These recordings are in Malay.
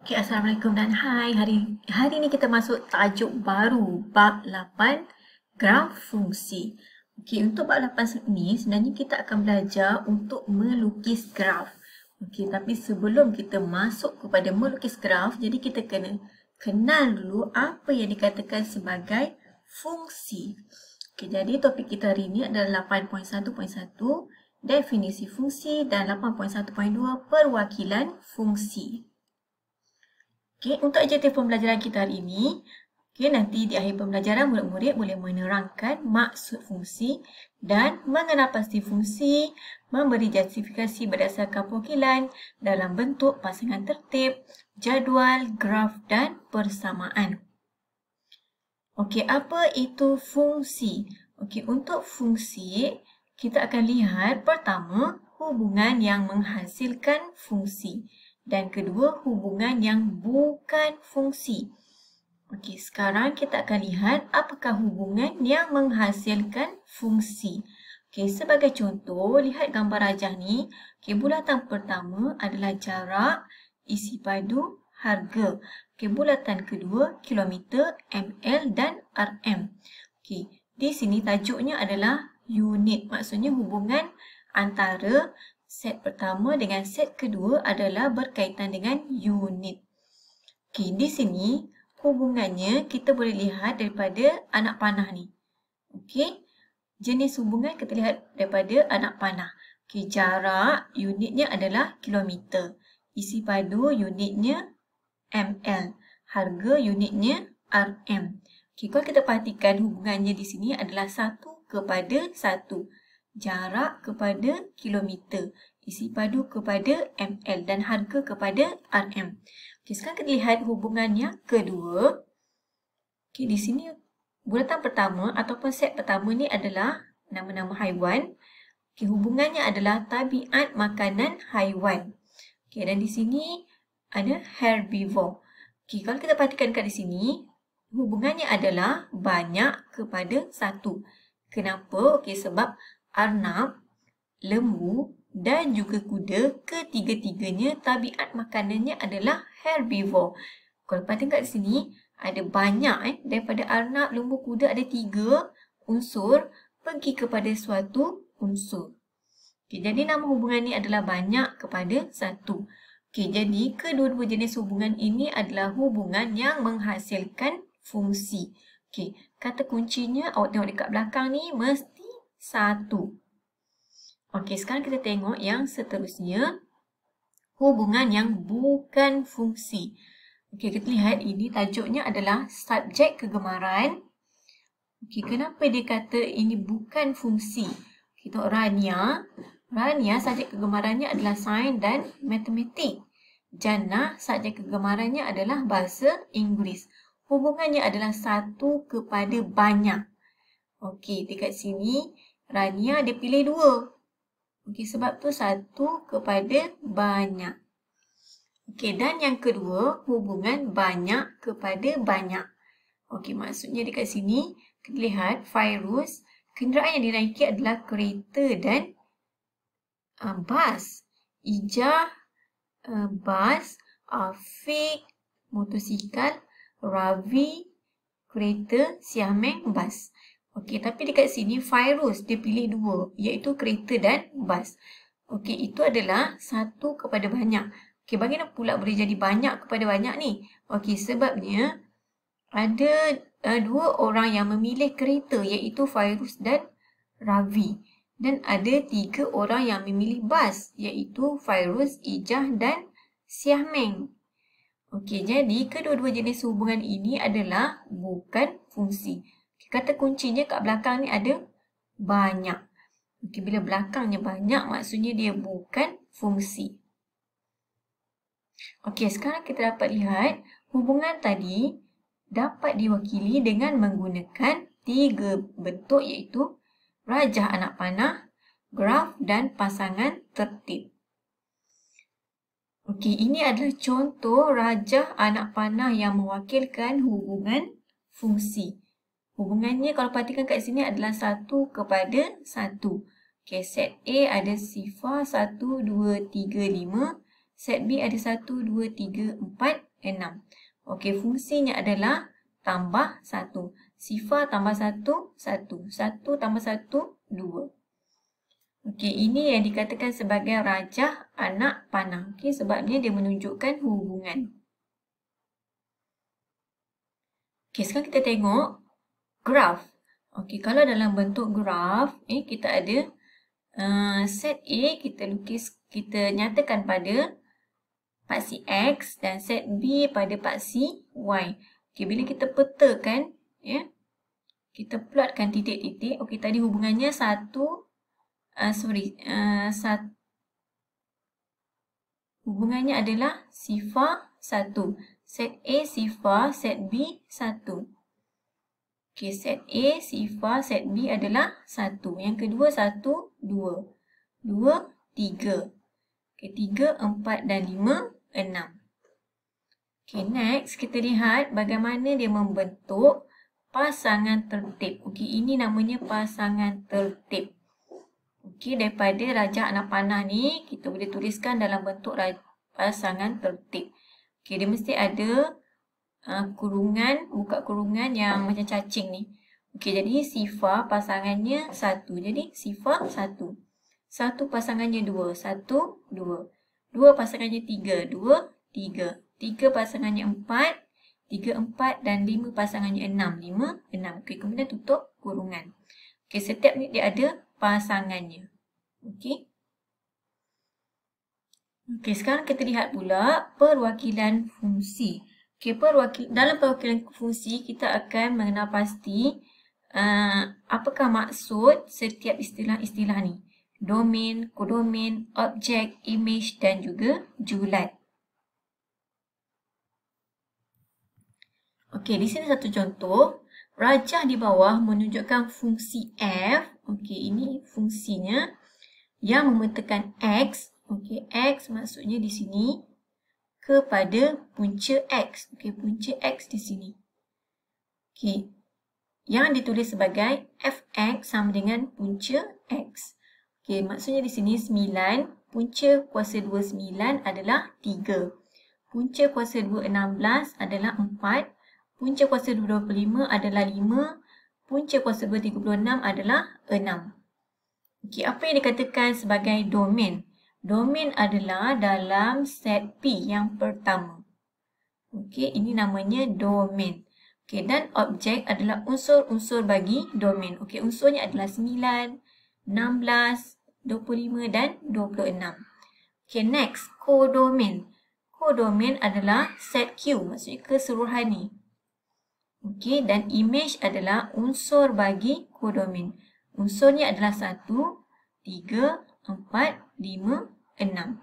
Okay, Assalamualaikum dan hai. Hari ni kita masuk tajuk baru, bab 8, graf fungsi. Okey, untuk bab 8 ni sebenarnya kita akan belajar untuk melukis graf. Okey, tapi sebelum kita masuk kepada melukis graf, jadi kita kena kenal dulu apa yang dikatakan sebagai fungsi. Okey, jadi topik kita hari ini adalah 8.1.1, definisi fungsi, dan 8.1.2, perwakilan fungsi. Okay, untuk objektif pembelajaran kita hari ini, nanti di akhir pembelajaran murid-murid boleh menerangkan maksud fungsi dan mengenal pasti fungsi, memberi justifikasi berdasarkan perwakilan dalam bentuk pasangan tertib, jadual, graf dan persamaan. Okey, apa itu fungsi? Okey, untuk fungsi, kita akan lihat pertama hubungan yang menghasilkan fungsi. Dan kedua, hubungan yang bukan fungsi. Okey, sekarang kita akan lihat apakah hubungan yang menghasilkan fungsi. Okey, sebagai contoh, lihat gambar rajah ni. Okey, bulatan pertama adalah jarak, isi padu, harga. Okey, bulatan kedua, kilometer, ml dan rm. Okey, di sini tajuknya adalah unit. Maksudnya hubungan antara set pertama dengan set kedua adalah berkaitan dengan unit. Okey, di sini hubungannya kita boleh lihat daripada anak panah ni. Okey, jenis hubungan kita lihat daripada anak panah. Okey, jarak unitnya adalah kilometer. Isi padu unitnya ml. Harga unitnya rm. Okey, kalau kita perhatikan hubungannya di sini adalah 1:1. Jarak kepada kilometer, isi padu kepada ml dan harga kepada rm. Okey, sekarang kita lihat hubungan yang kedua. Okey, di sini bulatan pertama ataupun set pertama ni adalah nama-nama haiwan. Okey, hubungannya adalah tabiat makanan haiwan. Okey, dan di sini ada herbivore. Okey, kalau kita perhatikan kat di sini, hubungannya adalah banyak kepada satu. Kenapa? Okey, sebab arnab, lembu dan juga kuda, ketiga-tiganya tabiat makanannya adalah herbivore. Kalau perhatikan kat sini, ada banyak daripada arnab, lembu, kuda ada 3 unsur pergi kepada suatu unsur. Okay, jadi nama hubungan ni adalah banyak kepada satu. Okay, jadi kedua-dua jenis hubungan ini adalah hubungan yang menghasilkan fungsi. Okay, kata kuncinya awak tengok dekat belakang ni mesti satu. Okey, sekarang kita tengok yang seterusnya. Hubungan yang bukan fungsi. Okey, kita lihat ini tajuknya adalah subjek kegemaran. Okey, kenapa dia kata ini bukan fungsi? Kita tengok Rania. Rania subjek kegemarannya adalah sains dan matematik. Jannah subjek kegemarannya adalah bahasa Inggeris. Hubungannya adalah 1 kepada banyak. Okey, dekat sini Rania dia pilih 2. Okey, sebab tu 1 kepada banyak. Okey, dan yang kedua, hubungan banyak kepada banyak. Okey, maksudnya dekat sini, kita lihat Fairuz, kenderaan yang dinaiki adalah kereta dan bas. Ijah, bas, Afiq, motosikal, Ravi, kereta, Siameng, bas. Okey, tapi dekat sini Fairuz dia pilih 2, iaitu kereta dan bas. Okey, itu adalah 1 kepada banyak. Okey, bagaimana pula boleh jadi banyak kepada banyak ni? Okey, sebabnya ada 2 orang yang memilih kereta, iaitu Fairuz dan Ravi. Dan ada 3 orang yang memilih bas, iaitu Fairuz, Ijah dan Siameng. Okey, jadi kedua-dua jenis hubungan ini adalah bukan fungsi. Kata kuncinya kat belakang ni ada banyak. Okey, bila belakangnya banyak, maksudnya dia bukan fungsi. Okey, sekarang kita dapat lihat hubungan tadi dapat diwakili dengan menggunakan 3 bentuk, iaitu rajah anak panah, graf dan pasangan tertib. Okey, ini adalah contoh rajah anak panah yang mewakilkan hubungan fungsi. Hubungannya kalau perhatikan kat sini adalah 1 kepada 1. Okey, set A ada sifar 1, 2, 3, 5. Set B ada 1, 2, 3, 4, 6. Okey, fungsinya adalah tambah 1. Sifar tambah 1, 1. 1 tambah 1, 2. Okey, ini yang dikatakan sebagai rajah anak panah. Okey, sebabnya dia menunjukkan hubungan. Okey, sekarang kita tengok graf. Okey, kalau dalam bentuk graf, kita ada set A, kita nyatakan pada paksi X dan set B pada paksi Y. Okey, bila kita petakan, kita plotkan titik-titik. Okey, tadi hubungannya hubungannya adalah sifar 1. Set A sifar, set B 1. Okey, set A sifar, set B adalah 1. Yang kedua 1, 2. 2, 3. Okey, 3, 4 dan 5, 6. Okey, next kita lihat bagaimana dia membentuk pasangan tertib. Okey, ini namanya pasangan tertib. Okey, daripada rajah anak panah ni, kita boleh tuliskan dalam bentuk pasangan tertib. Okey, dia mesti ada kurungan, buka kurungan yang macam cacing ni. Okey, jadi sifar pasangannya 1. Jadi sifar 1. 1 pasangannya 2. 1, 2. 2 pasangannya 3. 2, 3. 3 pasangannya 4. 3, 4 dan 5 pasangannya 6. 5, 6. Okey, kemudian tutup kurungan. Okey, setiap ni dia ada pasangannya. Okey. Okey, sekarang kita lihat pula perwakilan fungsi. Okey, dalam perwakilan fungsi kita akan mengenal pasti apakah maksud setiap istilah-istilah ni. Domain, kodomain, objek, image dan juga julat. Okey, di sini satu contoh. Rajah di bawah menunjukkan fungsi f. Okey, ini fungsinya yang memetakan x. Okey, x maksudnya di sini kepada punca x. Okey, punca x di sini. Okey, yang ditulis sebagai fx sama dengan punca x. Okey, maksudnya di sini 9, punca kuasa 2 9 adalah 3. Punca kuasa 2 16 adalah 4. Punca kuasa 2 25 adalah 5. Punca kuasa 2 36 adalah 6. Okey, apa yang dikatakan sebagai domain? Domain adalah dalam set P yang pertama. Okey, ini namanya domain. Okey, dan objek adalah unsur-unsur bagi domain. Okey, unsurnya adalah 9, 16, 25 dan 26. Okey, next, kodomain. Kodomain adalah set Q, maksudnya keseluruhan ni. Okey, dan image adalah unsur bagi kodomain. Unsurnya adalah 1, 3, 4, 5, 6.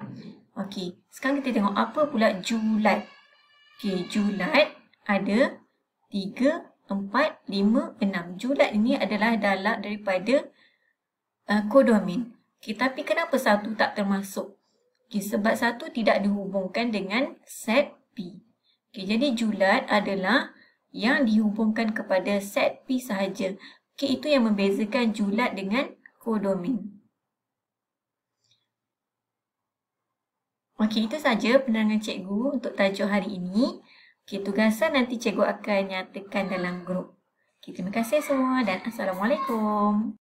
Okey, sekarang kita tengok apa pula julat. Okey, julat ada 3, 4, 5, 6. Julat ini adalah dalat daripada kodomain. Okey, tapi kenapa 1 tak termasuk? Okey, sebab 1 tidak dihubungkan dengan set P. Okey, jadi julat adalah yang dihubungkan kepada set P sahaja. Okey, itu yang membezakan julat dengan kodomain. Okey, itu saja penerangan cikgu untuk tajuk hari ini. Okey, tugasan nanti cikgu akan nyatakan dalam grup. Okey, terima kasih semua dan Assalamualaikum.